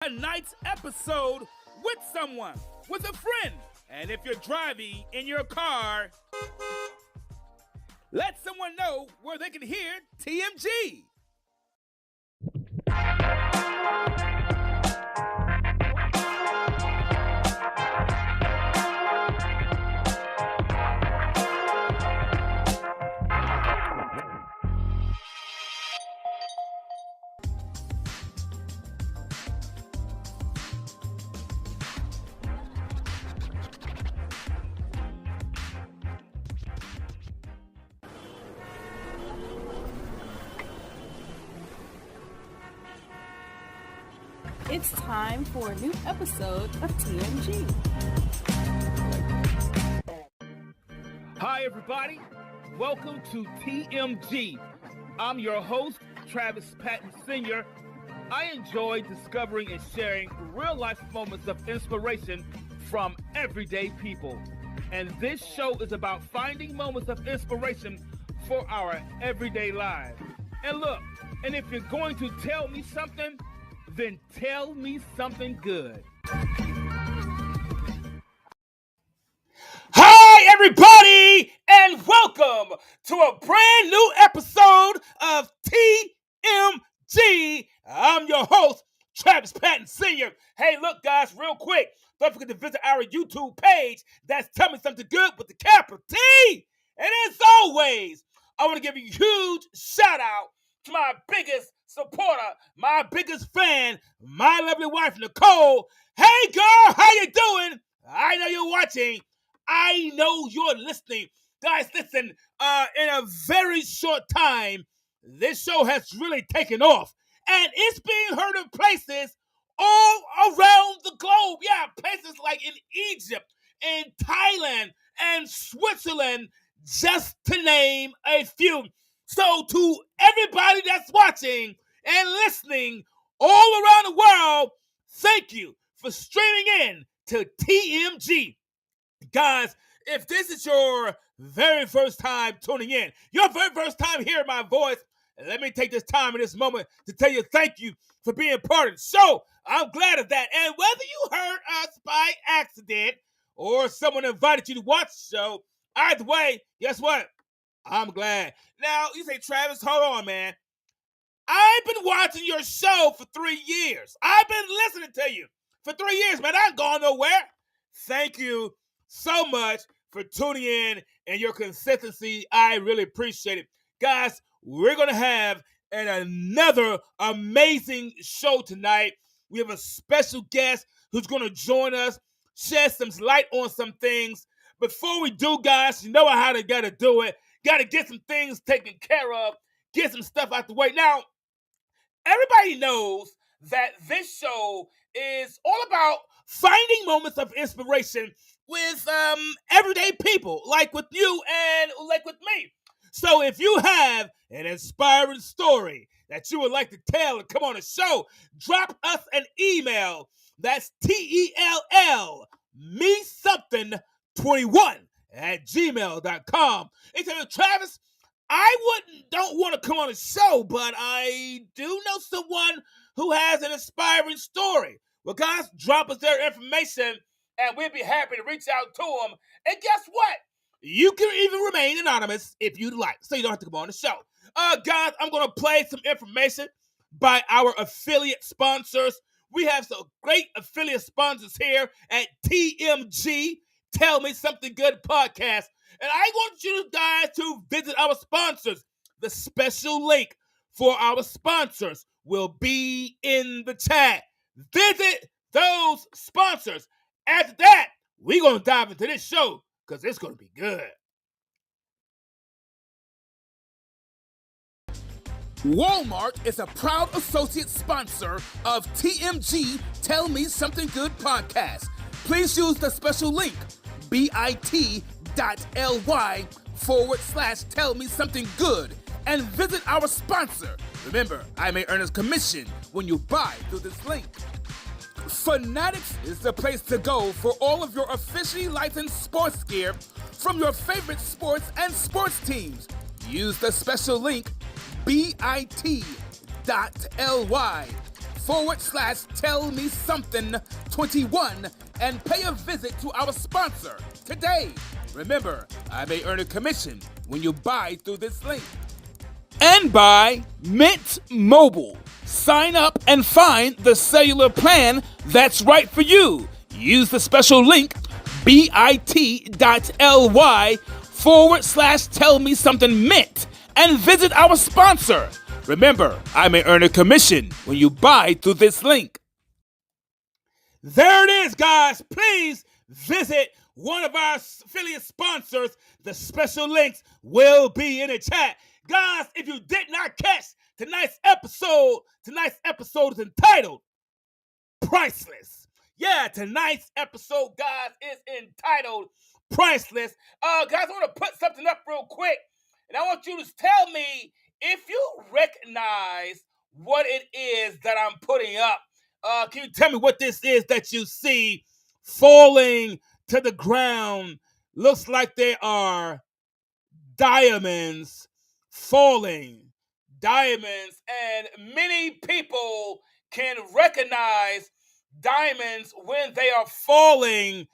tonight's episode with someone, with a friend. And if you're driving in your car, let someone know where they can hear TMG. It's time for a new episode of TMG. Hi, everybody. Welcome to TMG. I'm your host, Travis Patton Sr. I enjoy discovering and sharing real-life moments of inspiration from everyday people. And this show is about finding moments of inspiration for our everyday lives. And look, and if you're going to tell me something, then tell me something good. Hi, everybody, and welcome to a brand new episode of TMG. I'm your host, Travis Patton Sr. Hey, look, guys, real quick, don't forget to visit our YouTube page. That's Tell Me Something Good with the capital T. And as always, I want to give a huge shout out to my biggest supporter, my biggest fan, my lovely wife, Nicole. Hey, girl, how you doing? I know you're watching. I know you're listening. Guys, listen, in a very short time, this show has really taken off. And it's being heard in places all around the globe. Yeah, places like in Egypt, in Thailand, and Switzerland, just to name a few. So to everybody that's watching and listening all around the world, thank you for streaming in to TMG. Guys, if this is your very first time tuning in, your very first time hearing my voice, let me take this time in this moment to tell you thank you for being part of the show. I'm glad of that. And whether you heard us by accident or someone invited you to watch the show, either way, guess what? I'm glad. Now, you say, Travis, hold on, man. I've been watching your show for 3 years. I've been listening to you for 3 years, man. I ain't gone nowhere. Thank you so much for tuning in and your consistency. I really appreciate it. Guys, we're going to have another amazing show tonight. We have a special guest who's going to join us, shed some light on some things. Before we do, guys, you know how they got to do it. Got to get some things taken care of, get some stuff out the way. Now, everybody knows that this show is all about finding moments of inspiration with everyday people, like with you and like with me. So if you have an inspiring story that you would like to tell and come on the show, drop us an email. That's TELL, me something 21 at gmail.com. And tell me, Travis, don't want to come on the show, but I do know someone who has an inspiring story. Well, guys, drop us their information, and we'd be happy to reach out to them. And guess what? You can even remain anonymous if you'd like, so you don't have to come on the show. Guys, I'm going to play some information by our affiliate sponsors. We have some great affiliate sponsors here at TMG, Tell Me Something Good podcast. And I want you guys to visit our sponsors. The special link for our sponsors will be in the chat. Visit those sponsors. After that, we're going to dive into this show because it's going to be good. Walmart is a proud associate sponsor of TMG Tell Me Something Good podcast. Please use the special link bit.ly/Tell Me Something Good and visit our sponsor. Remember, I may earn a commission when you buy through this link. Fanatics is the place to go for all of your officially licensed sports gear from your favorite sports and sports teams. Use the special link bit.ly/Fanatics tell me something 21 and pay a visit to our sponsor today. Remember, I may earn a commission when you buy through this link. And by Mint Mobile. Sign up and find the cellular plan that's right for you. Use the special link bit.ly/tell me something mint and visit our sponsor. Remember, I may earn a commission when you buy through this link. There it is, guys. Please visit one of our affiliate sponsors. The special links will be in the chat. Guys, if you did not catch tonight's episode is entitled Priceless. Yeah, tonight's episode, guys, is entitled Priceless. Guys, I want to put something up real quick, and I want you to tell me if you recognize what it is that I'm putting up. Can you tell me what this is that you see falling to the ground? Looks like they are diamonds falling. Diamonds, and many people can recognize diamonds when they are falling.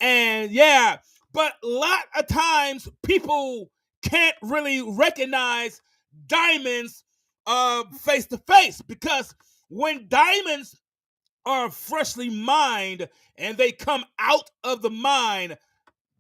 And yeah, but a lot of times people can't really recognize diamonds face to face, because when diamonds are freshly mined and they come out of the mine,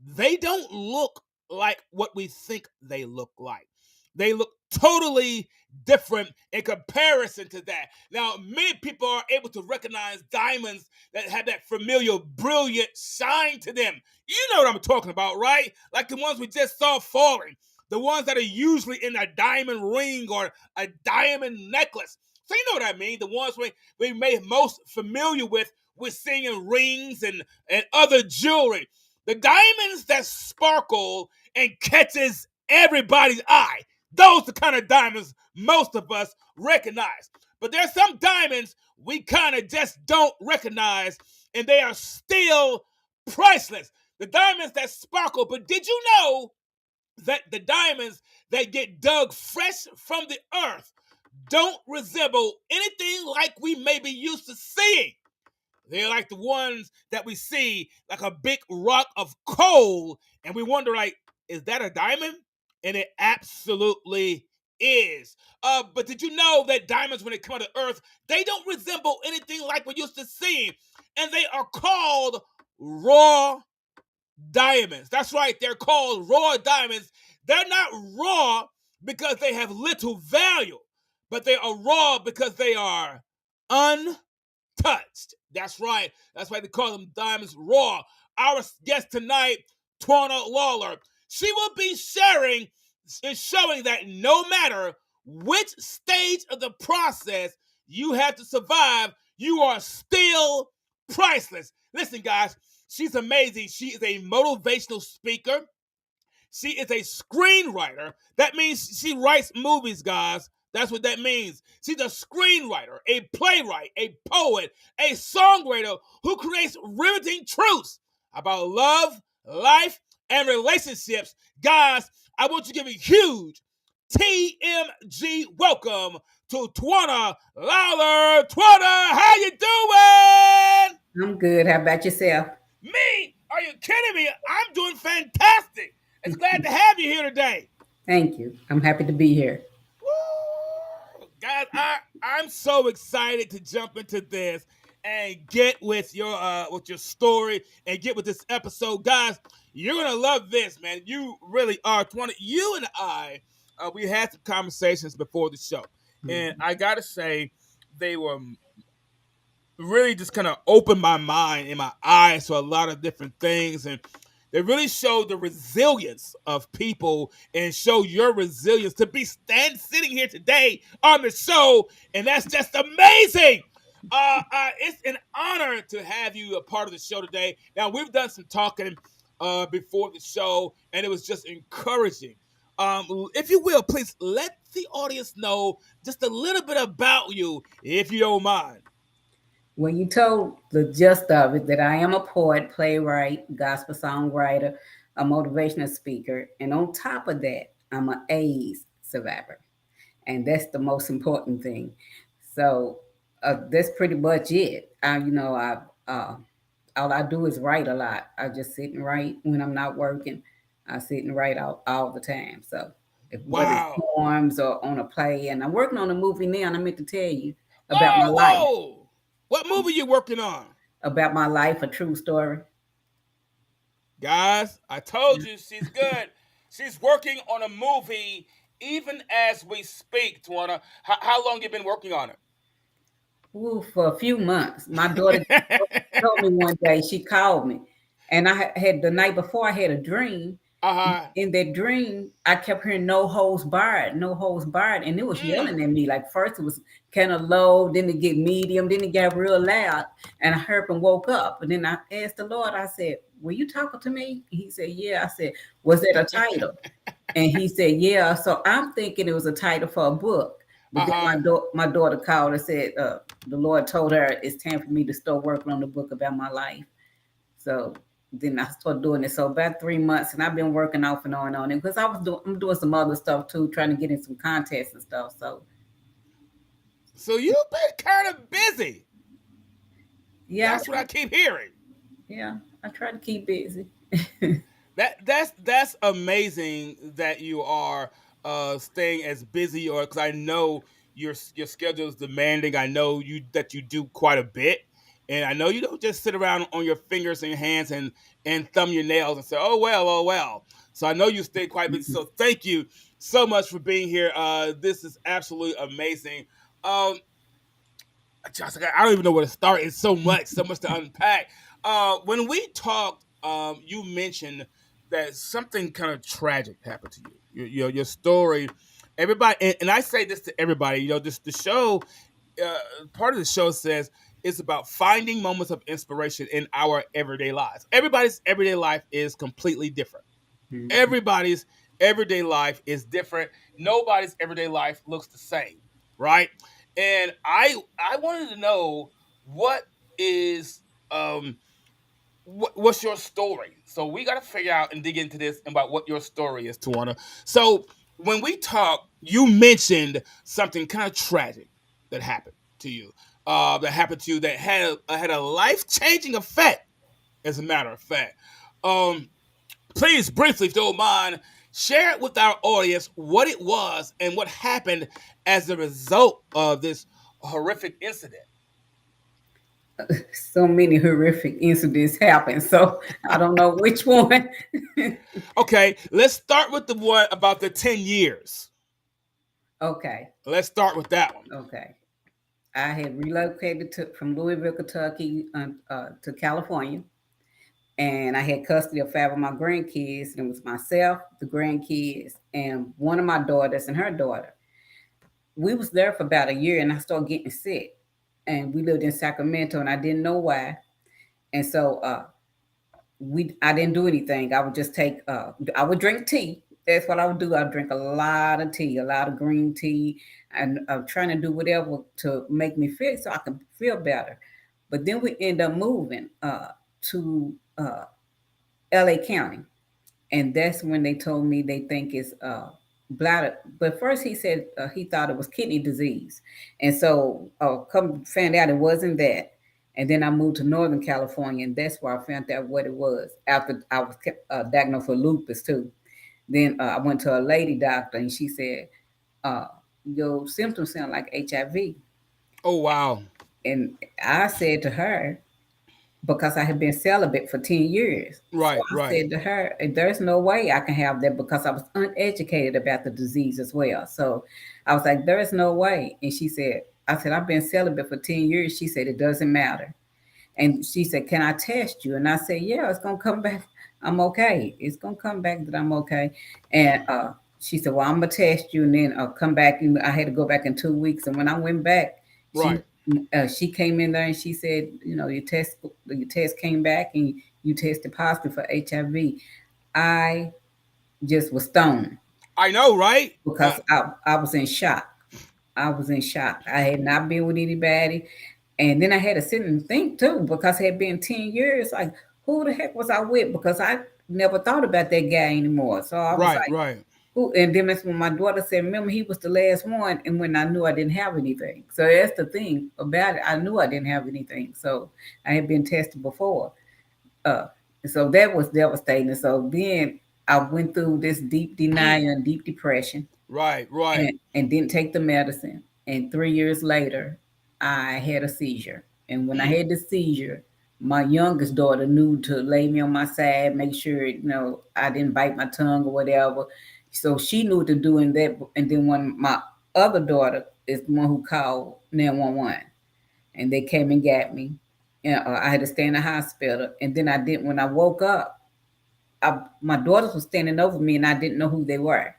they don't look like what we think they look like. They look totally different in comparison to that. Now, many people are able to recognize diamonds that have that familiar, brilliant shine to them. You know what I'm talking about, right? Like the ones we just saw falling. The ones that are usually in a diamond ring or a diamond necklace. So you know what I mean? The ones we may most familiar with seeing in rings and other jewelry. The diamonds that sparkle and catches everybody's eye. Those are the kind of diamonds most of us recognize. But there's some diamonds we kind of just don't recognize, and they are still priceless. The diamonds that sparkle. But did you know that the diamonds that get dug fresh from the earth don't resemble anything like we may be used to seeing? They're like the ones that we see, like a big rock of coal, and we wonder, like, is that a diamond? And it absolutely is. But did you know that diamonds, when they come to Earth, they don't resemble anything like we're used to seeing, and they are called raw diamonds. That's right, they're called raw diamonds. They're not raw because they have little value, but they are raw because they are untouched. That's right. That's why they call them diamonds raw. Our guest tonight, TWANA LAWLER, she will be sharing and showing that no matter which stage of the process you have to survive, you are still priceless. Listen, guys, she's amazing. She is a motivational speaker. She is a screenwriter. That means she writes movies, guys. That's what that means. She's a screenwriter, a playwright, a poet, a songwriter who creates riveting truths about love, life, and relationships. Guys, I want you to give a huge TMG welcome to TWANA LAWLER. TWANA, how you doing? I'm good. How about yourself? Me? Are you kidding me? I'm doing fantastic. It's glad to have you here today. Thank you. I'm happy to be here. Woo! Guys, I'm so excited to jump into this and get with your story and get with this episode. Guys, you're gonna love this, man. You really are. You and I, we had some conversations before the show, and I gotta say, they were really just kind of opened my mind and my eyes to a lot of different things, and they really showed the resilience of people and show your resilience to be sitting here today on the show, and that's just amazing. It's an honor to have you a part of the show today. Now, we've done some talking before the show, and it was just encouraging. If you will, please let the audience know just a little bit about you, if you don't mind. Well, you told the gist of it that I am a poet, playwright, gospel songwriter, a motivational speaker, and on top of that, I'm an AIDS survivor, and that's the most important thing. So That's pretty much it. Uh, all I do is write a lot. I just sit and write when I'm not working. I sit and write all the time. So, if whether it's Wow. poems or on a play, and I'm working on a movie now, and I meant to tell you about my Whoa, life, whoa. What movie you working on? a true story. Guys, I told you she's good. She's working on a movie even as we speak, Tawana. How long you been working on Ooh, for a few months. My daughter it? told me one day, she called me, and had the night before I had a dream. Uh-huh. In that dream, I kept hearing "no holds barred, no holds barred," and it was Mm. yelling at me. Like first it was kind of low, then it get medium, then it got real loud, and I heard and woke up. And then I asked the Lord, I said, "Were you talking to me?" He said, "Yeah." I said, "Was that a title?" And he said, "Yeah." So I'm thinking it was a title for a book. But then Uh-huh. my daughter called and said, the Lord told her it's time for me to start working on the book about my life. So then I started doing it. So about 3 months, and I've been working off and on it because I'm doing some other stuff too, trying to get in some contests and stuff. So So you've been kind of busy. yeah, That's what I keep hearing. yeah, I try to keep busy. That's amazing that you are staying as busy, or because I know your schedule is demanding. I know you do quite a bit, and I know you don't just sit around on your fingers and your hands and thumb your nails and say, "Oh well, oh well." So I know you stay quite busy. So thank you so much for being here. This is absolutely amazing. Um, Josh, I don't even know where to start. It's so much to unpack. When we talked, you mentioned that something kind of tragic happened to you. Your story, everybody, and I say this to everybody. This the show. Part of the show says it's about finding moments of inspiration in our everyday lives. Everybody's everyday life is completely different. Mhm. Everybody's everyday life is different. Nobody's everyday life looks the same, right? And I wanted to know what is what's your story. So we got to figure out and dig into this about what your story is, Tawana. So when we talk, you mentioned something kind of tragic that happened to you. That had a life changing effect. As a matter of fact, um, please, briefly, if you don't mind, share it with our audience what it was and what happened as a result of this horrific incident. So many horrific incidents happen. So I don't know which one. Okay, let's start with the one about the 10 years. Okay, Let's start with that one. okay. I had relocated from Louisville, Kentucky, to California, and I had custody of 5 of my grandkids. And it was myself, the grandkids, and one of my daughters and her daughter. We was there for about a year, and I started getting sick. And we lived in Sacramento, and I didn't know why. And so I didn't do anything. I would just take I would drink tea. That's what I would do. I would drink a lot of tea, a lot of green tea, and I'm trying to do whatever to make me feel so I can feel better. But then we end up moving to LA County, and that's when they told me they think it's bladder. But first he said he thought it was kidney disease, and so come found out it wasn't that. And then I moved to Northern California, and that's where I found out what it was. After I was diagnosed with lupus too, then I went to a lady doctor, and she said, uh, "Your symptoms sound like HIV." Oh, wow. And I said to her, because I had been celibate for 10 years. So Right, I right, said to her, there's no way I can have that because I was uneducated about the disease as well. So I was like, there is no way. And she said, I said, I've been celibate for 10 years. She said, it doesn't matter. And she said, can I test you? And I said, yeah, it's going to come back. I'm okay. It's going to come back that I'm okay. And she said, well, I'm going to test you and then I'll come back. And I had to go back in 2 weeks. And when I went back, she right. she came in there and she said, your test came back and you tested positive for HIV. I just was stoned I know, right? because I was in shock. I was in shock. I had not been with anybody. And then I had to sit and think too, because it had been 10 years. Like, who the heck was I with? Because I never thought about that guy anymore. So I was Right, like, right. Ooh, and then that's when my daughter said, "Remember, he was the last one." And when I knew I didn't have anything, so that's the thing about it. I knew I didn't have anything, so I had been tested before. Uh, so that was devastating. So then I went through this deep denial and deep depression, Right, right. and didn't take the medicine. And 3 years later, I had a seizure. And when I Mm. had the seizure, my youngest daughter knew to lay me on my side, make sure I didn't bite my tongue or whatever. So she knew to do in that. And then when my other daughter is the one who called 911, and they came and got me. And I had to stay in the hospital. And then I didn't. When I woke up, my daughters were standing over me, and I didn't know who they were.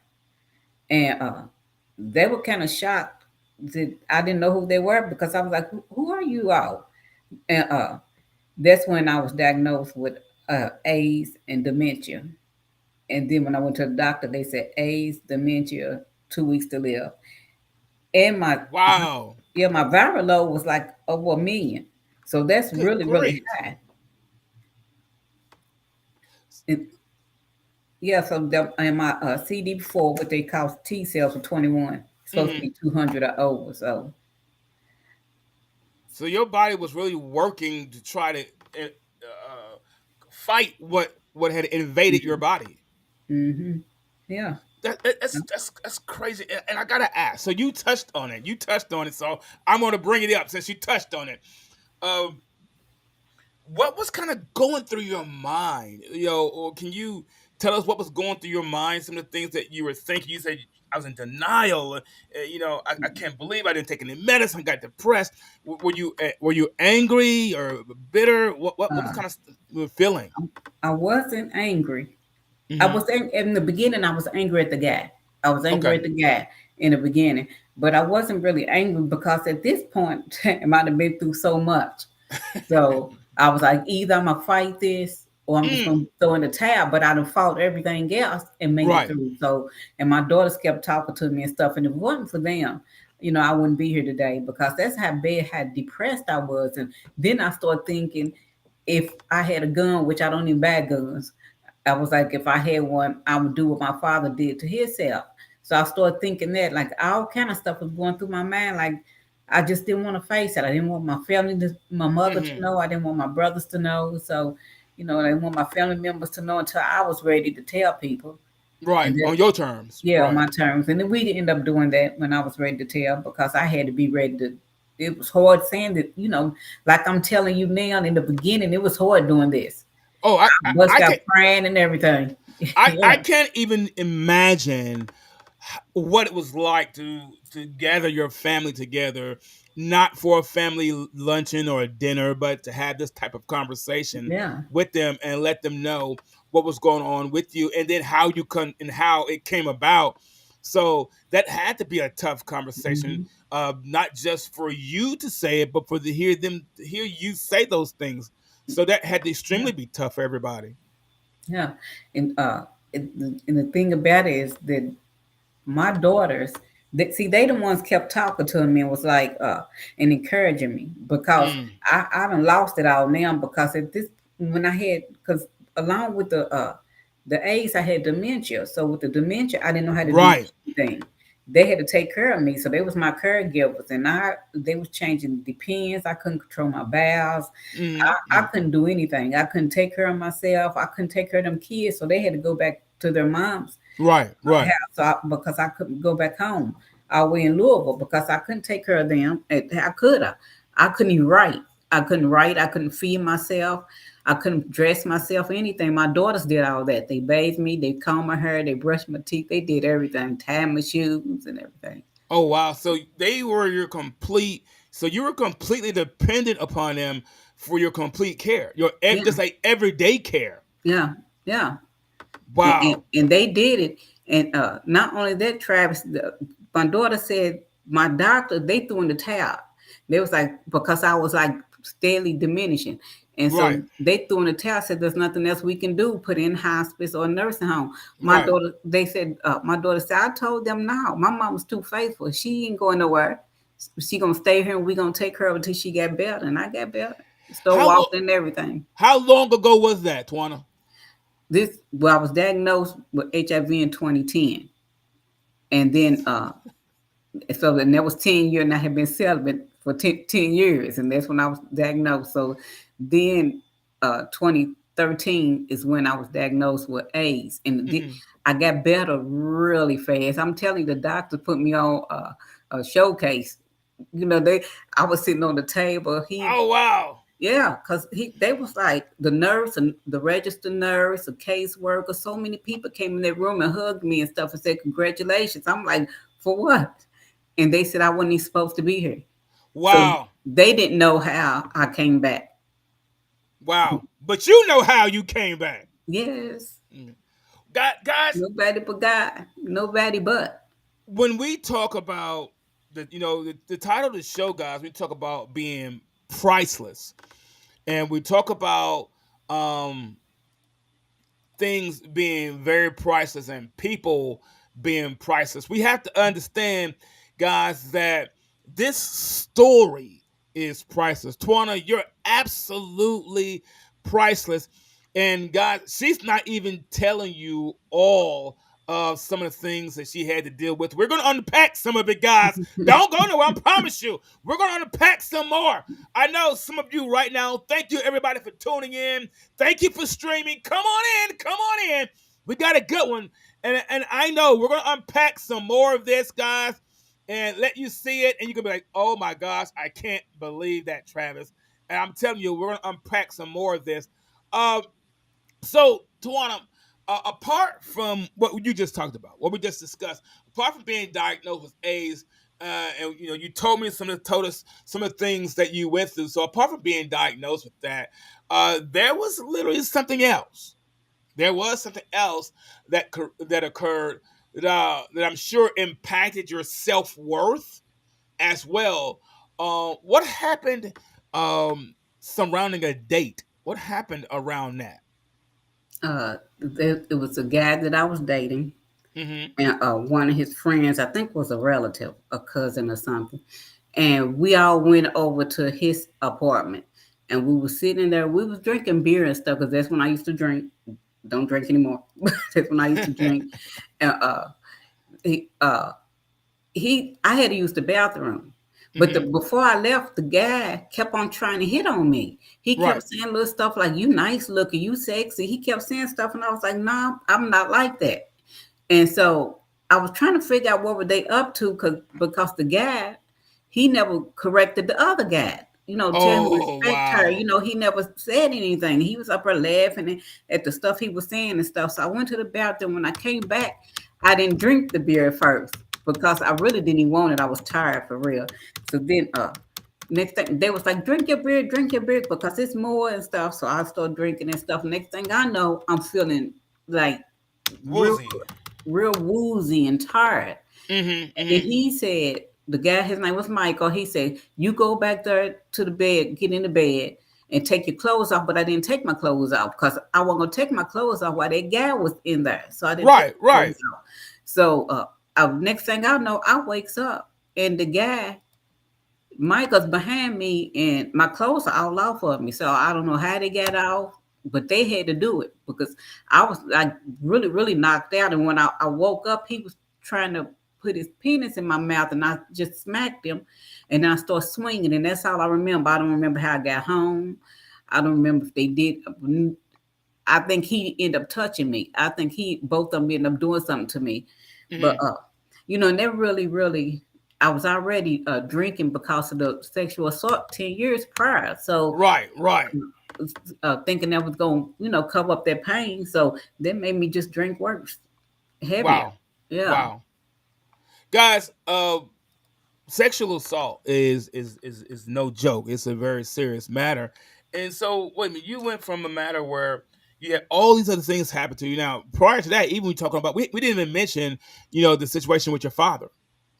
And they were kind of shocked that I didn't know who they were, because I was like, "Who are you all?" And that's when I was diagnosed with AIDS and dementia. And then when I went to the doctor, they said AIDS, dementia, 2 weeks to live. And Wow. my viral load was like over 1 million. So that's Good really, really grief. high. And yeah, so and my CD4, what they call T cells, were 21. It's supposed to Hmm. be 200 or over. So So your body was really working to try to fight what had invaded your body. mm-hmm. Yeah. That's crazy. And I gotta ask. So you touched on it. You touched on it. So I'm gonna bring it up since you touched on it. Um, what was kind of going through your mind, or can you tell us what was going through your mind? Some of the things that you were thinking. You said I was in denial. I can't believe I didn't take any medicine. Got depressed. Were you angry or bitter? What was Uh, kind of you were feeling? I wasn't angry. I Hmm. was in the beginning. I was angry at the guy. I was angry Okay. at the guy in the beginning, but I wasn't really angry because at this point, I might have been through so much. So I was like, either I'm gonna fight this or I'm just Mm, gonna throw in the towel. But I done fought everything else and made it right. through. So, and my daughters kept talking to me and stuff. And if it wasn't for them, I wouldn't be here today, because that's how bad, how depressed I was. And then I started thinking, if I had a gun, which I don't even buy guns, I was like, if I had one, I would do what my father did to himself. So I started thinking that, like, all kind of stuff was going through my mind. Like, I just didn't want to face it. I didn't want my mother to Hmm. know. I didn't want my brothers to know. So, I didn't want my family members to know until I was ready to tell people. Right. And On that, your terms. yeah, on Right. my terms. And then we didn't end up doing that when I was ready to tell, because I had to be ready to. It was hard saying that, like I'm telling you now. In the beginning, it was hard doing this. Oh, I bust I out can crying and everything. I Yeah, can't even imagine what it was like to gather your family together, not for a family luncheon or a dinner, but to have this type of conversation yeah. with them and let them know what was going on with you, and then how you can and how it came about. So that had to be a tough conversation, Hmm. not just for you to say it, but for to hear you say those things. So that had to Yeah, extremely be tough for everybody. yeah. And and the thing about it is that my daughters, they the ones kept talking to me and was like, and encouraging me, because Mm, I done lost it all now, because at this when I had, because along with the AIDS, I had dementia. So with the dementia, I didn't know how to do right. anything. They had to take care of me, so they was my caregivers, and they was changing the pens. I couldn't control my bowels. Mm, I mm, couldn't do anything. I couldn't take care of myself. I couldn't take care of them kids, so they had to go back to their moms right, right. house, because I couldn't go back home. I was in Louisville because I couldn't take care of them. How could I? I couldn't even write. I couldn't write. I couldn't feed myself. I couldn't dress myself or anything. My daughters did all that. They bathed me. They combed my hair. They brushed my teeth. They did everything. Tied my shoes and everything. Oh wow! So they were your complete. So you were completely dependent upon them for your complete care, Yeah, just like everyday care. yeah, yeah. And, Wow! and they did it. And not only that, Travis, my daughter said, my doctor, they threw in the towel. They was like, because I was like steadily diminishing. And so Right, they threw in the towel, said, there's nothing else we can do, put in hospice or nursing home. right. My daughter said, I told them no, my mom was too faithful. She ain't going nowhere. She gonna stay here and we gonna take her until she got better. And I got better. Still How lo- walking and everything. how long ago was that, Twana? I was diagnosed with HIV in 2010. And then so and that was 10 years, and I had been celibate for 10 years, and that's when I was diagnosed. So then 2013 is when I was diagnosed with AIDS, and Mhm. I got better really fast. I'm telling you, the doctor put me on a showcase. You know, I was sitting on the table. Oh wow. Yeah, because they was like the nurse and the registered nurse, a caseworker, so many people came in that room and hugged me and stuff and said, "Congratulations." I'm like, "For what?" And they said I wasn't even supposed to be here. So Wow. they didn't know how I came back. Wow. But you know how you came back. Yes. Mm. Guys, Nobody but God. Nobody but. when we talk about the title of the show, guys, we talk about being priceless. And we talk about um things being very priceless and people being priceless. We have to understand, guys, that this story is priceless. Twana, you're absolutely priceless. And guys, she's not even telling you all of some of the things that she had to deal with. We're going to unpack some of it, guys. Don't go nowhere. I promise you. We're going to unpack some more. I know some of you right now. Thank you, everybody, for tuning in. Thank you for streaming. Come on in. Come on in. We got a good one. And I know we're going to unpack some more of this, guys, and let you see it. And you can be like, oh my gosh, I can't believe that, Travis. And I'm telling you, we're going to unpack some more of this. Um, so, Tawana, apart from what you just talked about, what we just discussed, apart from being diagnosed with AIDS, and you told us some of the things that you went through. So, apart from being diagnosed with that, there was literally something else. There was something else that occurred that I'm sure impacted your self worth as well. What happened surrounding a date? What happened around that? It was a guy that I was dating, Mm-hmm. and one of his friends, I think was a relative, a cousin or something. And we all went over to his apartment, and we were sitting there. We was drinking beer and stuff because that's when I used to drink. Don't drink anymore. That's when I used to drink. And he, uh, I had to use the bathroom. But Mm-hmm. before I left, the guy kept on trying to hit on me. He Right. kept saying little stuff like, "You nice looking, you sexy." He kept saying stuff, and I was like, "No, I'm not like that." And so I was trying to figure out what were they up to, because the guy, he never corrected the other guy. Tell him to Oh respect her. wow. He never said anything. He was up there laughing at the stuff he was saying and stuff. So I went to the bathroom. When I came back, I didn't drink the beer at first because I really didn't even want it. I was tired for real. So then next thing they was like, drink your beer because it's more and stuff. So I started drinking and stuff. Next thing I know, I'm feeling like real Woozy. real woozy and tired. Mm-hmm. And then Mm-hmm. he said, the guy, his name was Michael, he said, "You go back there to the bed, get in the bed, and take your clothes off." But I didn't take my clothes off because I wasn't going to take my clothes off while that guy was in there. So I didn't take Right. my Right. clothes off. So next thing I know, I wakes up and the guy, Michael's behind me, and my clothes are all off of me. So I don't know how they got off, but they had to do it because I was like really, really knocked out. And when I woke up, he was trying to put his penis in my mouth, and I just smacked him, and then I started swinging, and that's all I remember. I don't remember how I got home. I don't remember if they did. I think he ended up touching me. I think both of them ended up doing something to me, but Mm-hmm. and that really, really, I was already drinking because of the sexual assault 10 years prior. So Right. Right. thinking that was going, cover up that pain. So that made me just drink worse, heavier. Wow. Yeah. Wow. Guys, sexual assault is no joke. It's a very serious matter. And so, wait a minute, you went from a matter where you had all these other things happen to you. Now, prior to that, even we talking about, we didn't even mention, the situation with your father.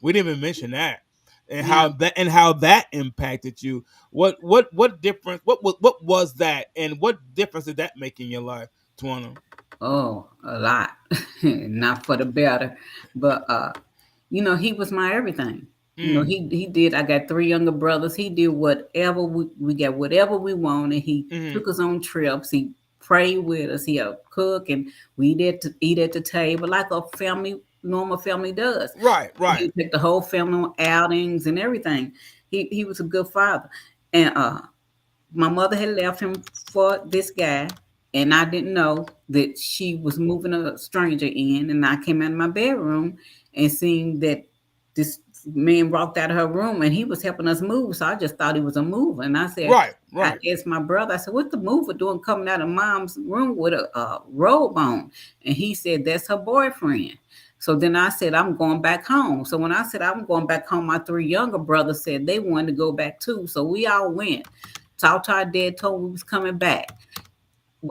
We didn't even mention that, and Yeah. how that impacted you. What difference? What was that, and what difference did that make in your life, Twana? Oh, a lot. Not for the better, but he was my everything. Mm, He did. I got three younger brothers. He did whatever we got, whatever we wanted. He mm-hmm, took us on trips. He prayed with us. He'll cook, and we did to eat at the table like a family, normal family does. Right, He right, would take the whole family on outings and everything. He was a good father. And my mother had left him for this guy, and I didn't know that she was moving a stranger in. And I came out of my bedroom and seen that this man walked out of her room, and he was helping us move. So I just thought he was a mover. And right, I right. asked my brother, I said, "What the mover doing coming out of mom's room with a robe on?" And he said, "That's her boyfriend." So then I said, "I'm going back home." So when I said I'm going back home, my three younger brothers said they wanted to go back too. So we all went. Talked to our dad, told him we was coming back.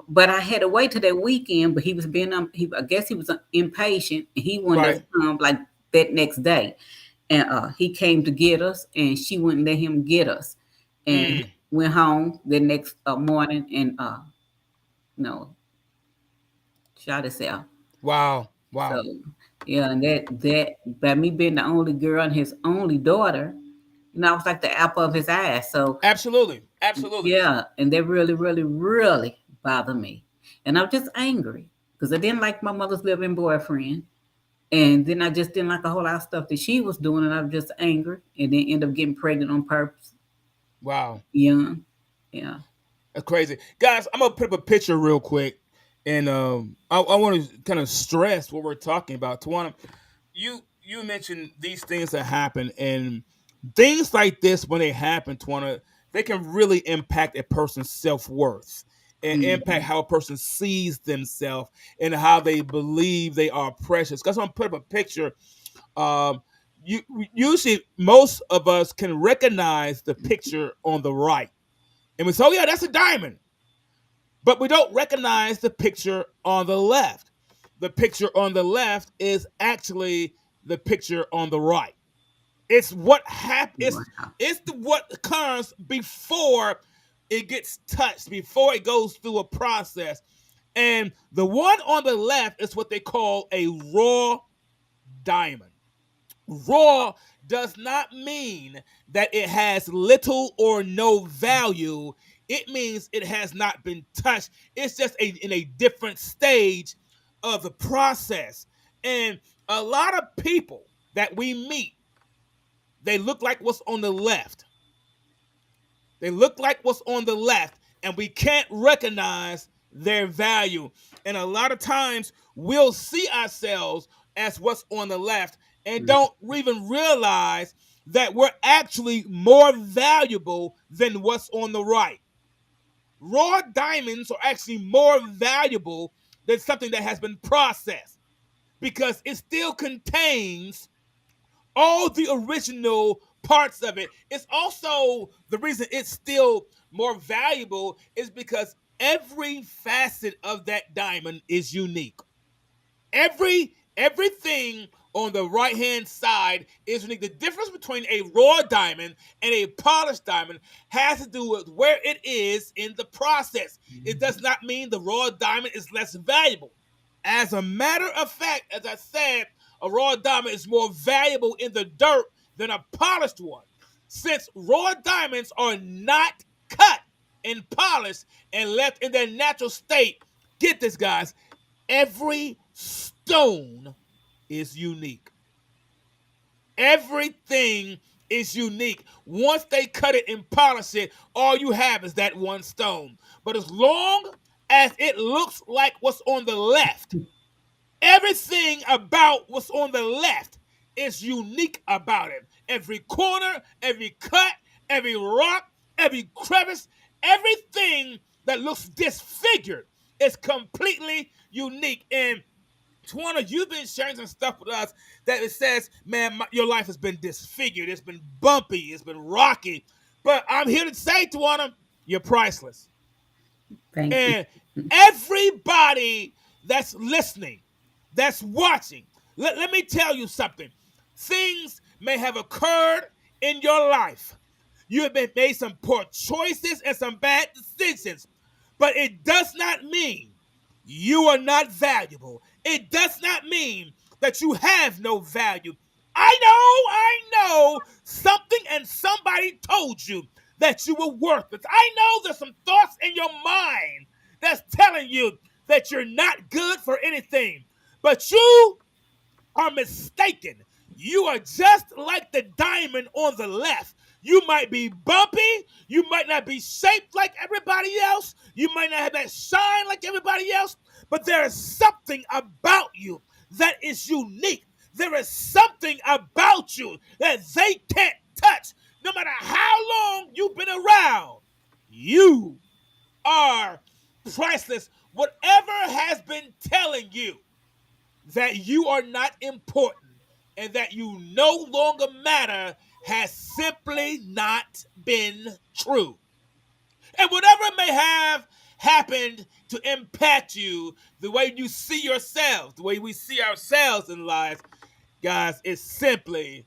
But I had to wait till that weekend. But he was being, I guess he was impatient, and he wanted us Right. to come like that next day. And he came to get us, and she wouldn't let him get us. And he Mm. went home the next morning and no, shot himself. Wow. So Wow. yeah, and that by me being the only girl and his only daughter, I was like the apple of his eye. So Absolutely. Absolutely. yeah, and that really, really, really bothered me. And I'm just angry because I didn't like my mother's living boyfriend. And then I just didn't like a whole lot of stuff that she was doing, and I was just angry, and then end up getting pregnant on purpose, Wow. young. Yeah. That's crazy. Guys, I'm gonna put up a picture real quick. And I want to kind of stress what we're talking about. Tawana, you mentioned these things that happen, and things like this when they happen, Tawana, they can really impact a person's self-worth and impact Mhm. how a person sees themselves and how they believe they are precious. Because I'm put up a picture. Um, you usually most of us can recognize the picture on the right, and we say, "Oh yeah, that's a diamond." But we don't recognize the picture on the left. The picture on the left is actually the picture on the right. It's what happens. Wow. What occurs before it gets touched, before it goes through a process. And the one on the left is what they call a raw diamond. Raw does not mean that it has little or no value. It means it has not been touched. It's just in a different stage of the process. And a lot of people that we meet, they look like what's on the left. They look like what's on the left, and we can't recognize their value. And a lot of times we'll see ourselves as what's on the left and don't even realize that we're actually more valuable than what's on the right. Raw diamonds are actually more valuable than something that has been processed because it still contains all the original parts of it. It's also the reason it's still more valuable is because every facet of that diamond is unique. Everything on the right hand side is unique. The difference between a raw diamond and a polished diamond has to do with where it is in the process. It does not mean the raw diamond is less valuable. As a matter of fact, as I said, a raw diamond is more valuable in the dirt than a polished one. Since raw diamonds are not cut and polished and left in their natural state, get this, guys, every stone is unique. Everything is unique. Once they cut it and polish it, all you have is that one stone. But as long as it looks like what's on the left, everything about what's on the left is unique about it. Every corner, every cut, every rock, every crevice, everything that looks disfigured is completely unique. And Tawana, you've been sharing some stuff with us that it says, man, your life has been disfigured. It's been bumpy. It's been rocky. But I'm here to say, Tawana, you're priceless. Thank you. And everybody that's listening, that's watching, let me tell you something. Things may have occurred in your life. You have made some poor choices and some bad decisions, but it does not mean you are not valuable. It does not mean that you have no value. I know something and somebody told you that you were worthless. I know there's some thoughts in your mind that's telling you that you're not good for anything. But you are mistaken. You are just like the diamond on the left. You might be bumpy. You might not be shaped like everybody else. You might not have that shine like everybody else. But there is something about you that is unique. There is something about you that they can't touch. No matter how long you've been around, you are priceless. Whatever has been telling you that you are not important and that you no longer matter has simply not been true. And whatever may have happened to impact you, the way you see yourselves, the way we see ourselves in life, guys, is simply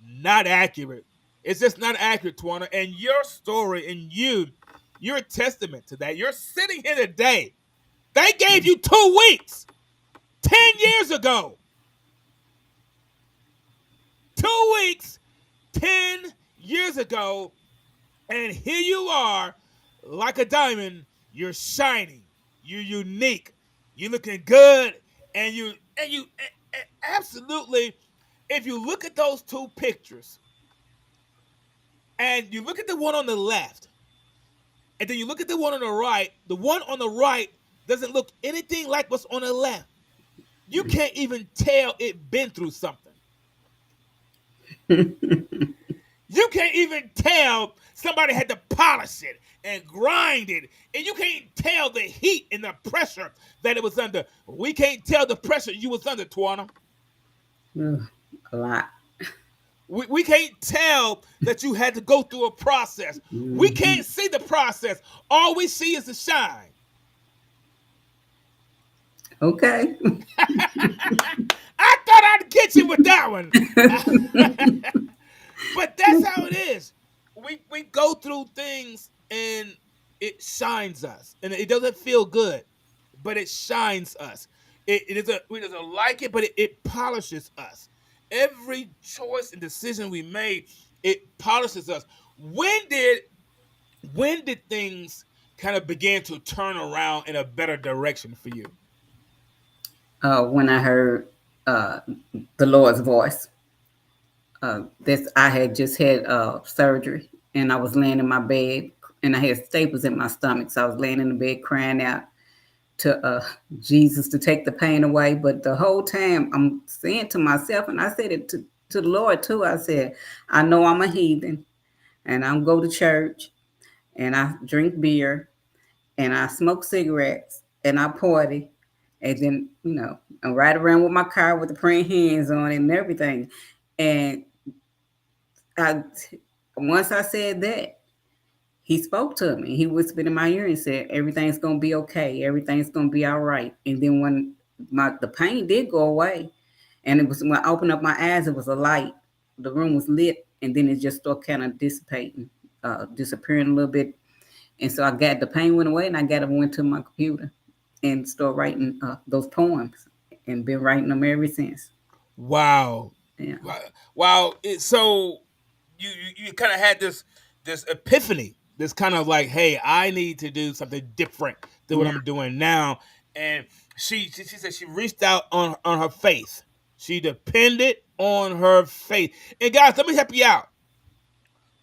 not accurate. It's just not accurate, Twana. And your story and you're a testament to that. You're sitting here today. They gave you 2 weeks 10 years ago. 2 weeks 10 years ago. And here you are, like a diamond. You're shining. You're unique. You're looking good. And you absolutely, if you look at those two pictures, and you look at the one on the left, and then you look at the one on the right doesn't look anything like what's on the left. You can't even tell it been through something. You can't even tell somebody had to polish it and grind it. And you can't tell the heat and the pressure that it was under. We can't tell the pressure you was under, Twana. A lot. We can't tell that you had to go through a process. We can't see the process. All we see is the shine. Okay. I thought I'd get you with that one. But that's how it is. We go through things and it shines us. And it doesn't feel good, but it shines us. We doesn't like it, but it polishes us. Every choice and decision we made, it polishes us. When did things kind of begin to turn around in a better direction for you? When I heard uh, the Lord's voice, this I had just had surgery, and I was laying in my bed, and I had staples in my stomach, so I was laying in the bed crying out to Jesus to take the pain away. But the whole time I'm saying to myself, and I said it to the Lord too. I said, I know I'm a heathen, and I go to church, and I drink beer, and I smoke cigarettes, and I party, and then I'm right around with my car with the praying hands on it and everything. And I, once I said that, he spoke to me. He whispered in my ear and said, "Everything's gonna be okay. Everything's gonna be all right." And then when the pain did go away, and it was when I opened up my eyes, it was a light. The room was lit, and then it just started kind of dissipating, disappearing a little bit. And so I got the pain went away, and I went to my computer and started writing those poems, and been writing them ever since. Wow. Yeah. Wow. So you kind of had this epiphany, this kind of like, hey, I need to do something different than what Yeah. I'm doing now. And she said she reached out on her faith. She depended on her faith. And guys, let me help you out.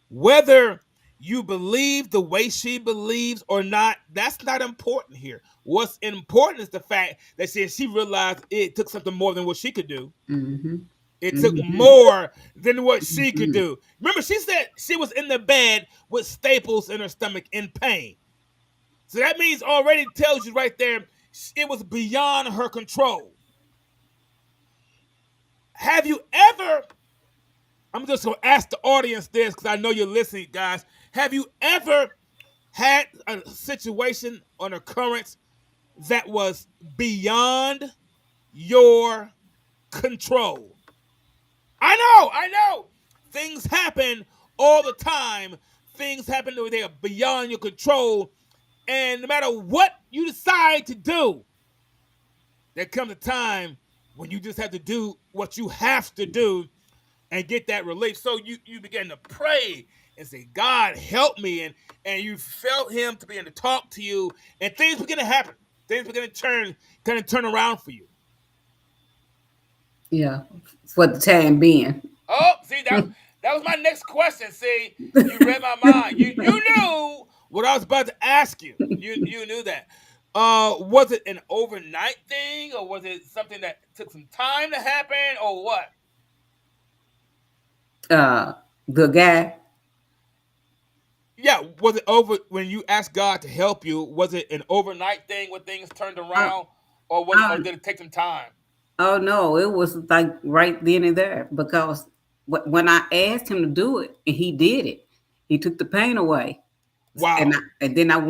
Whether you believe the way she believes or not, that's not important here. What's important is the fact that she realized it took something more than what she could do. Mm-hmm. It took Mm-hmm. more than what she could Mm-hmm. do. Remember, she said she was in the bed with staples in her stomach in pain. So that means already tells you right there it was beyond her control. Have you ever, I'm just going to ask the audience this because I know you're listening, guys. Have you ever had a situation or an occurrence that was beyond your control? I know. Things happen all the time. Things happen that they are beyond your control. And no matter what you decide to do, there comes a time when you just have to do what you have to do and get that relief. So you begin to pray and say, God, help me. And you felt him to begin to talk to you, and things begin to happen. Things begin to turn around for you. Yeah, for the time being. Oh, see that was my next question. See, you read my mind. You knew what I was about to ask you. You knew that. Was it an overnight thing, or was it something that took some time to happen, or what? uh, the guy. Yeah, was it over when you asked God to help you? Was it an overnight thing when things turned Uh, around, or uh, did it take some time? oh no, it was like right then and there because when I asked him to do it, and he did it, he took the pain away. Wow. And then I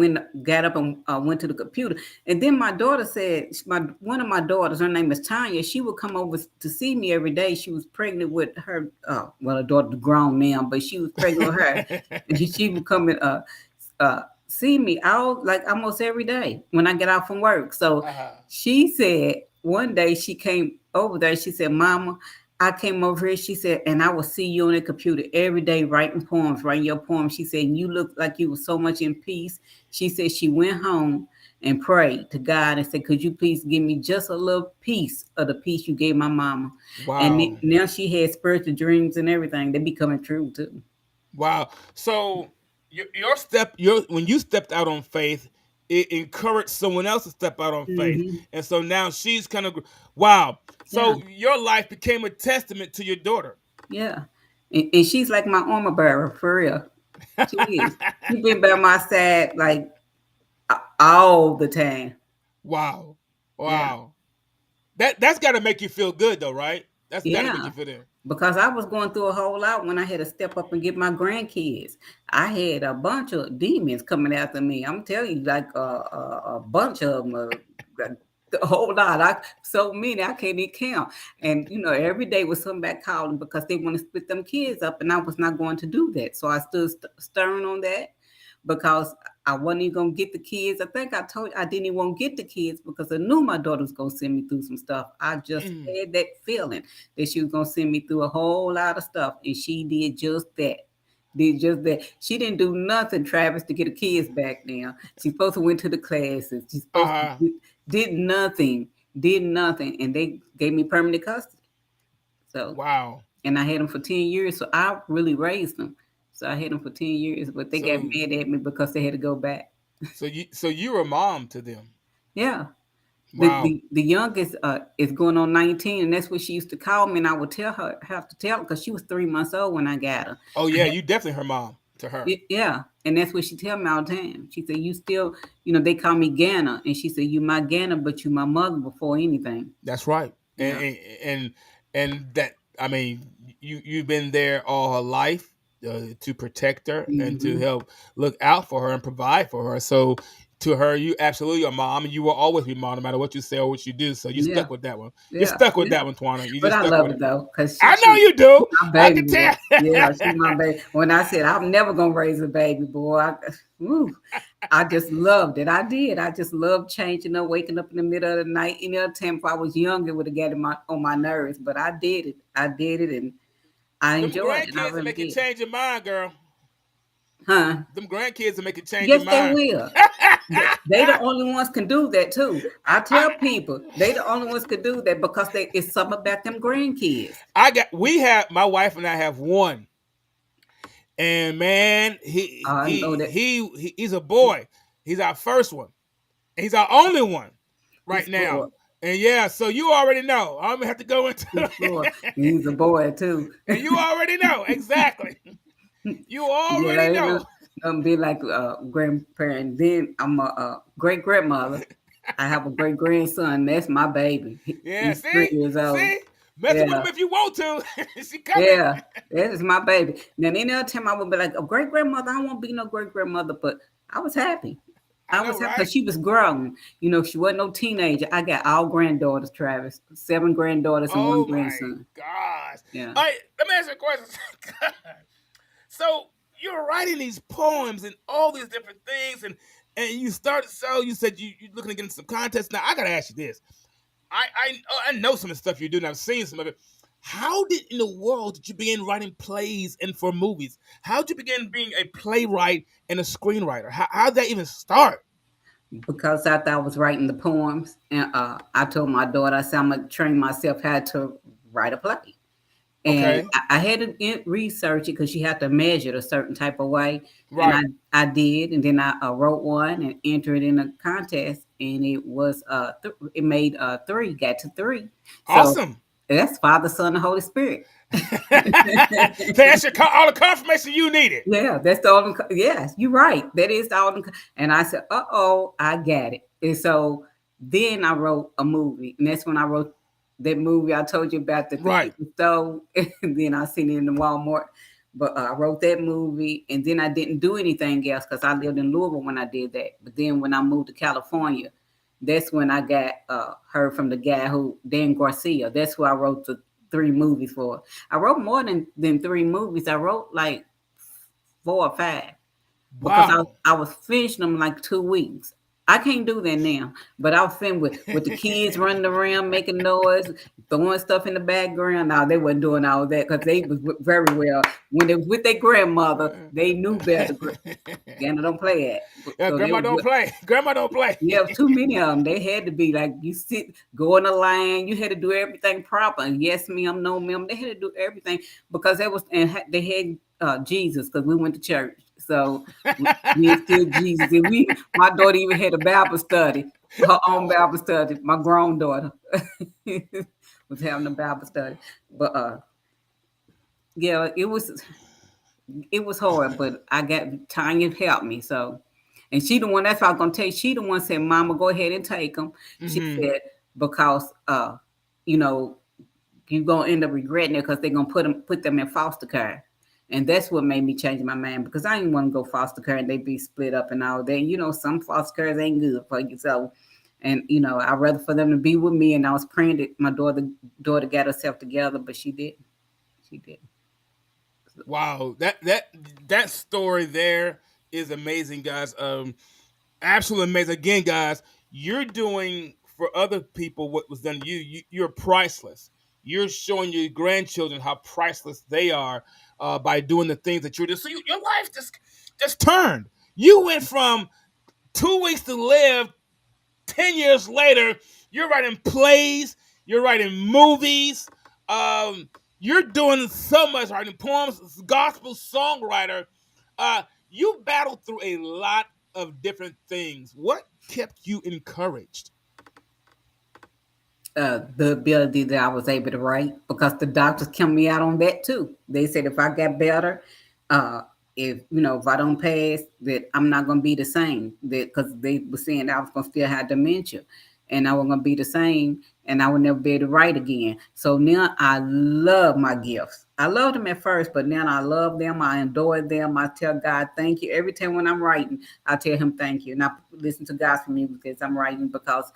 got up and went to the computer. And then my daughter said, one of my daughters, her name is Tanya. She would come over to see me every day. She was pregnant with her. Well, her daughter's grown now, but she was pregnant with her, and she would come and see me all like almost every day when I get out from work. So Uh-huh. she said one day she came over there. She said, "Mama, I came over here," she said, "and I will see you on the computer every day writing poems, writing your poems." She said, "You look like you were so much in peace." She said she went home and prayed to God and said, "Could you please give me just a little piece of the peace you gave my mama?" And Wow. now she had spiritual dreams and everything. They be coming true too. Wow. So your when you stepped out on faith, it encouraged someone else to step out on faith, Hmm. and so now she's kind of wow. Yeah, So your life became a testament to your daughter. yeah. And she's like my armor bearer for real. She is. She been by my side like all the time. Wow. Yeah. Wow. That's got to make you feel good though, right? That's got to make Yeah, you feel good. because I was going through a whole lot when I had to step up and get my grandkids. I had a bunch of demons coming after me. I'm telling you, like a bunch of them, a whole lot. So many I can't even count. And every day was somebody calling because they want to split them kids up, and I was not going to do that. So I stood stern on that because I wasn't even gonna get the kids. I think I told you I didn't even want to get the kids because I knew my daughter was gonna send me through some stuff. I just Mm. had that feeling that she was gonna send me through a whole lot of stuff, and she did just that. Did just that. She didn't do nothing, Travis, to get the kids back now. She's supposed to went to the classes. She's supposed to Uh-huh. did nothing, and they gave me permanent custody. So, Wow. and I had them for 10 years, so I really raised them. So I had them for 10 years, but they got So mad at me because they had to go back. you were a mom to them. Yeah. Wow. The youngest is going on 19, and that's what she used to call me, and I would have to tell her because she was 3 months old when I got her. Oh yeah, you definitely her mom to her. Yeah, and that's what she tell me all the time. She said, "You still, they call me Ganna," and she said, "You my Ganna, but you my mother before anything." That's right. Yeah. And that I mean, you've been there all her life to protect her and to Hmm. help look out for her and provide for her. So to her, you absolutely are mom, and you will always be mom no matter what you say or what you do. So you Yeah. stuck with that one. You Yeah. stuck with Yeah. that one, Twana. You But just I stuck love with it it. though, because I know you she do. my I baby can boy. tell. Yeah, she my baby. When I said I'm never gonna raise a baby boy, I just loved it. I did. I just loved changing up, waking up in the middle of the night. Any other time if I was young, it would have got on my nerves. But I did it. I did it, and I Them enjoyed it. I grandkids will really make you did. change your mind, girl. Huh? Them grandkids will make you change your Yes, they mind. will. They the only ones can do that too. I tell people they the only ones can do that because it's something about them grandkids. We have my wife and I have one. And man, I know that he's a boy. He's our first one. He's our only one right he's now. spoiled. And yeah, so you already know. I'm gonna have to go into He's spoiled. He's a boy too. and you already know exactly. You Yeah, already ain't know. gonna be like a grandparent. Then I'm a great grandmother. I have a great grandson. That's my baby. Yeah, He's 3 years old. see, mess with Yeah, him if you want to. She coming. yeah, that is my baby. Then any other time I would be like a great grandmother. I won't be no great grandmother, but I was happy. I I know, was happy right? because she was grown. She wasn't no teenager. I got all granddaughters, Travis. 7 granddaughters and one Oh my grandson. gosh! Yeah. All right, let me ask you a question. So you're writing these poems and all these different things, and you started. So you said you're looking to get into some contests. Now I gotta ask you this. I know some of the stuff you do, and I've seen some of it. How did in the world did you begin writing plays and for movies? How did you begin being a playwright and a screenwriter? How did that even start? Because after I was writing the poems, and I told my daughter, I said, I'm going to train myself how to write a play. And Okay. I had to research it because you have to measure it a certain type of way. And Right. I did, and then I wrote one and entered in a contest, and it was it made three, got to three. So Awesome. that's Father, Son, and Holy Spirit. That's all the confirmation you needed. Yeah, that's the only. Yes, you're right. That is the only. And I said, oh, I got it. And so then I wrote a movie, and that's when I wrote that movie I told you about the Right. stove. And then I seen it in the Walmart. But I wrote that movie, and then I didn't do anything else because I lived in Louisville when I did that. But then when I moved to California, that's when I got heard from the guy who Dan Garcia. That's who I wrote the three movies for. I wrote more than three movies. I wrote like 4 or 5 because Wow. I was finishing them like 2 weeks. I can't do that now, but I was finished with the kids running around making noise, throwing stuff in the background. Now they wasn't doing all that because they was very well when they was with their grandmother. They knew better. Grandma don't play it. Yeah, So they grandma don't was, play. Grandma don't play. yeah, too many of them. They had to be like you sit, go in the line. You had to do everything proper. And yes, ma'am, no, ma'am. They had to do everything because that was and they had Jesus because we went to church. So we instilled Jesus. And my daughter even had a Bible study, her own Bible study. My grown daughter was having a Bible study, but yeah, it was hard, but I got Tanya helped me. So, and she the one. That's what I was gonna tell you. She the one said, "Mama, go ahead and take them." She Mm-hmm. said because you know, you're gonna end up regretting it because they're gonna put them in foster care. And that's what made me change my mind because I didn't want to go foster care and they be split up and all that. You know, some foster cares ain't good for you. So, and I'd rather for them to be with me. And I was praying that my daughter got herself together, but she did. She did. Wow. That story there is amazing, guys. Absolutely amazing. Again, guys, you're doing for other people what was done to you. You're priceless. You're showing your grandchildren how priceless they are by doing the things that you're doing. So your life just turned. You went from 2 weeks to live 10 years later. You're writing plays. You're writing movies. Um, you're doing so much, writing poems, gospel songwriter. Uh, you battled through a lot of different things. What kept you encouraged? The ability that I was able to write because the doctors kept me out on that too. They said if I got better, uh, if I don't pass, that I'm not gonna be the same. That because they were saying I was gonna still have dementia, and I wasn't gonna be the same, and I would never be able to write again. So now I love my gifts. I loved them at first, but now I love them. I adore them. I tell God thank you every time when I'm writing. I tell Him thank you, and I listen to gospel music as I'm writing because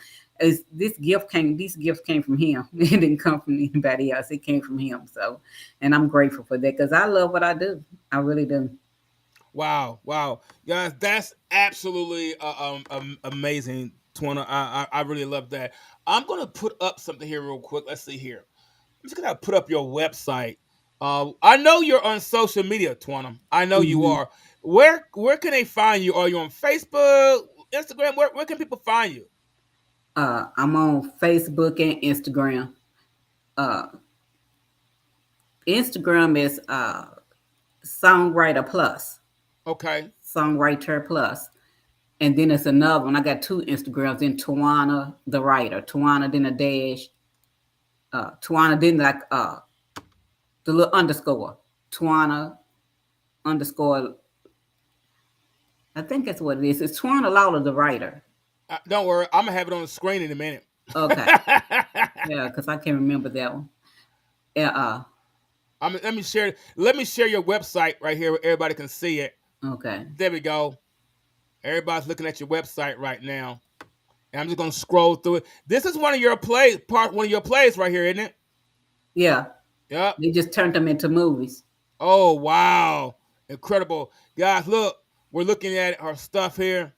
these gifts came from Him. It didn't come from anybody else. It came from Him. So, and I'm grateful for that because I love what I do. I really do. Wow, guys, that's absolutely amazing, Twana. I really love that. I'm gonna put up something here real quick. Let's see here. I'm just gonna put up your website. I know you're on social media, Twana. I know you Mhm. are. Where can they find you? Are you on Facebook, Instagram? Where can people find you? I'm on Facebook and Instagram. Uh, Instagram is Songwriter Plus, Okay. Songwriter Plus, and then it's another one. I got two Instagrams in Tawana the writer, Tawana then a dash, Tawana then like the little underscore, Tawana underscore. I think that's what it is. It's Tawana Lawler the writer. Don't worry, I'm gonna have it on the screen in a minute. Okay, yeah, because I can't remember that one. Yeah, Let me share. Let me share your website right here where everybody can see it. okay, There we go. Everybody's looking at your website right now. And I'm just gonna scroll through it. This is one of your plays, one of your plays right here, isn't it? yeah. Yep. They just turned them into movies. Oh wow. Incredible. Guys, look, we're looking at her stuff here.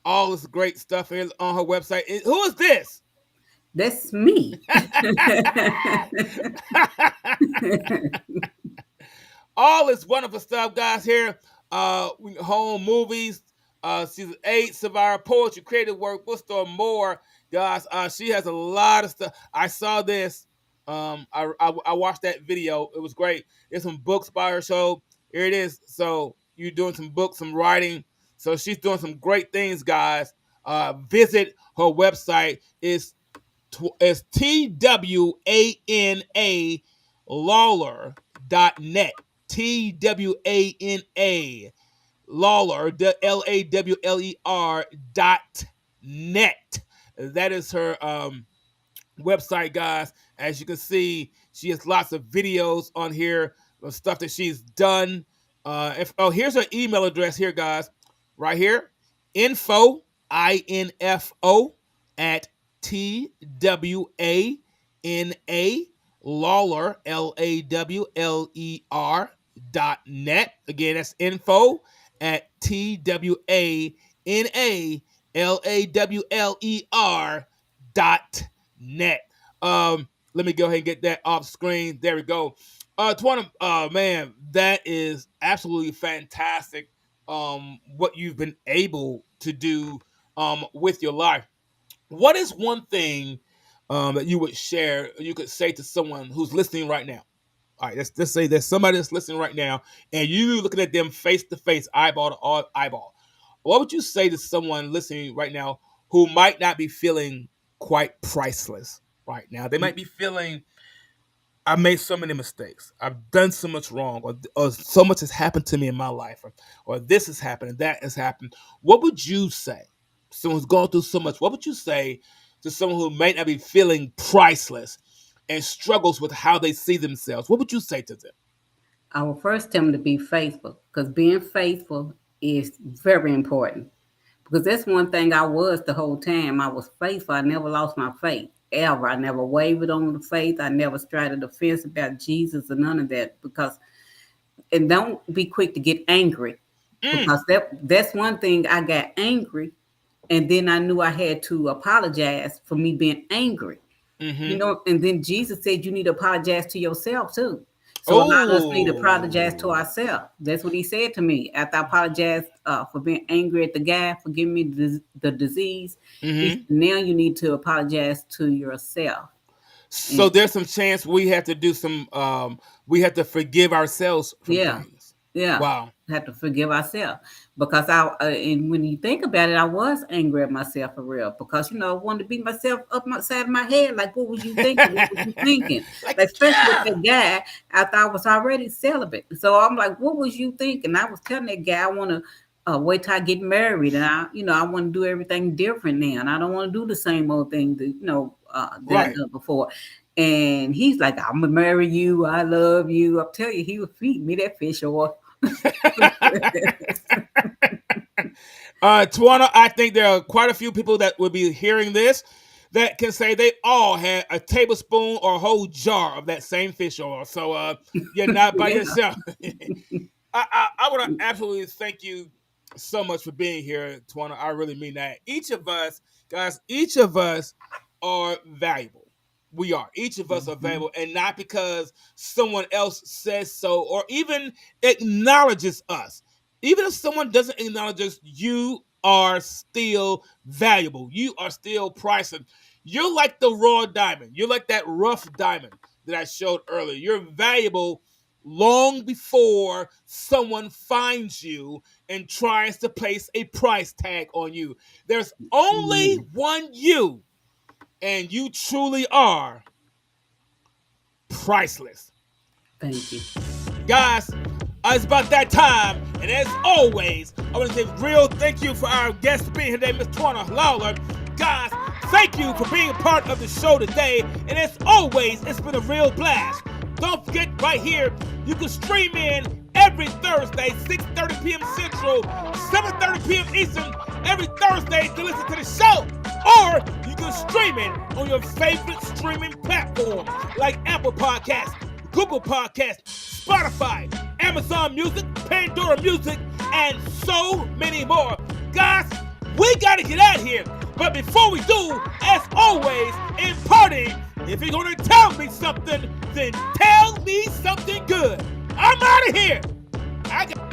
All this great stuff here on her website. Who is this? That's me. All this wonderful stuff, guys, here. Home movies, season 8, Survivor Poetry, creative work, bookstore, more. Guys, she has a lot of stuff. I saw this. I watched that video. It was great. There's some books by her. So here it is. So you're doing some books, some writing. So she's doing some great things, guys. Visit her website. It's TWANA Lawler.net. TWANA Lawler, LAWLER.net. That is her website, guys. As you can see, she has lots of videos on here of stuff that she's done. Here's her email address here, guys. Right here. Info, INFO, at TWANA Lawler, LAWLER.net. Again, that's info at TWANA Let me go ahead and get that off screen. There we go. TWANA, man, that is absolutely fantastic. What you've been able to do with your life. What is one thing that you would share, you could say to someone who's listening right now? All right, let's say there's somebody that's listening right now, and you looking at them face to face, eyeball to eyeball. What would you say to someone listening right now who might not be feeling quite priceless right now? They might be feeling, I made so many mistakes. I've done so much wrong, or so much has happened to me in my life, or this has happened, and that has happened. What would you say? Someone's going through so much. What would you say to someone who might not be feeling priceless and struggles with how they see themselves? What would you say to them? I will first tell them to be faithful, because being faithful is very important. Because that's one thing I was the whole time. I was faithful. I never lost my faith, ever. I never wavered on the faith. I never straddled the fence about Jesus or none of that. And don't be quick to get angry. Because that's one thing. I got angry, and then I knew I had to apologize for me being angry. Mm-hmm. And then Jesus said you need to apologize to yourself too. So a lot of us need to apologize to ourselves. That's what he said to me. After I apologized for being angry at the guy for giving me the disease, now you need to apologize to yourself. So there's some chance we have to do some, we have to forgive ourselves from things. Yeah. Wow. Have to forgive ourselves, because and when you think about it, I was angry at myself for real, because I wanted to beat myself up my side of my head. Like, what was you thinking? What was you thinking? Like, especially with the guy after I was already celibate. So I'm like, what was you thinking? I was telling that guy I want to wait till I get married, and I want to do everything different now, and I don't want to do the same old thing that that I done before. And he's like, I'm gonna marry you. I love you. I'll tell you, he would feed me that fish oil. TWANA, I think there are quite a few people that will be hearing this that can say they all had a tablespoon or a whole jar of that same fish oil. So you're not by yourself. I want to absolutely thank you so much for being here, TWANA. I really mean that. Each of us, guys, are valuable. We are. Each of us are valuable, and not because someone else says so or even acknowledges us. Even if someone doesn't acknowledge us, you are still valuable. You are still priceless. You're like the raw diamond. You're like that rough diamond that I showed earlier. You're valuable long before someone finds you and tries to place a price tag on you. There's only one you. And you truly are priceless. Thank you. Guys, it's about that time. And as always, I want to say real thank you for our guest being here today, Miss TWANA LAWLER. Guys, thank you for being a part of the show today. And as always, it's been a real blast. Don't forget, right here, you can stream in every Thursday, 6:30 p.m. Central, 7:30 p.m. Eastern, every Thursday to listen to the show. Or you can stream it on your favorite streaming platform like Apple Podcasts, Google Podcasts, Spotify, Amazon Music, Pandora Music, and so many more. Guys, we got to get out of here. But before we do, as always, in party, if you're going to tell me something, then tell me something good. I'm out of here. I got